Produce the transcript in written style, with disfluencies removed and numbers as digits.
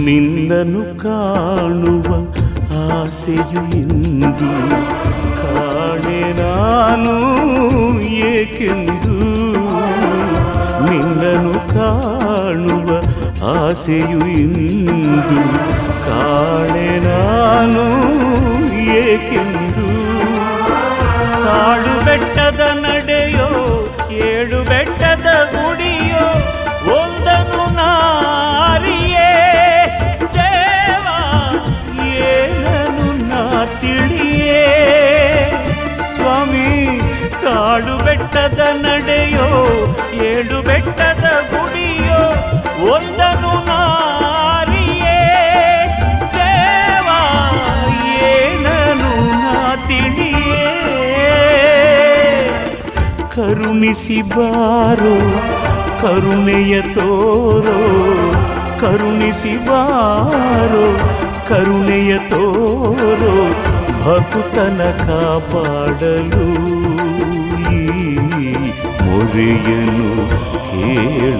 ನಿನ್ನನ್ನು ಕಾಣುವ ಆಸೆಯು ಇಂದು ಕಾಣೆ ನಾನು ಏಕೆಂದು. ನಿನ್ನನ್ನು ಕಾಣುವ ಆಸೆಯು ಇಂದು ಕಾಣೆ ನಾನು ಏಕೆಂದು. ತಾಳು ಬೆಟ್ಟದ ನಡೆಯೋ ಏಳು ಬೆಟ್ಟದ ಗುಡಿಯೋ ಒಂದನು ನಾರಿಯೇ ದೇವ ಏನನು ನಾ ತಿಳಿಯೇ. ಸ್ವಾಮಿ ತಾಳು ಬೆಟ್ಟದ ನಡೆಯೋ ಏಳು ಬೆಟ್ಟದ ಗುಡಿಯೋ ಒಂದನು ನಾರಿಯೇ ದೇವ ಏನನು ನಾ ತಿಳಿಯೇ. ಕರುಣಿಸಿ ಬಾರೋ ಕರುಣೆಯ ತೋರೋ, ಕರುಣಿಸಿ ಬಾರೋ ಕರುಣೆಯ ತೋರೋ, ಭಕ್ತನ ಕಾಪಾಡಲು ಈ ಮೊರೆಯನು ಕೇಳ.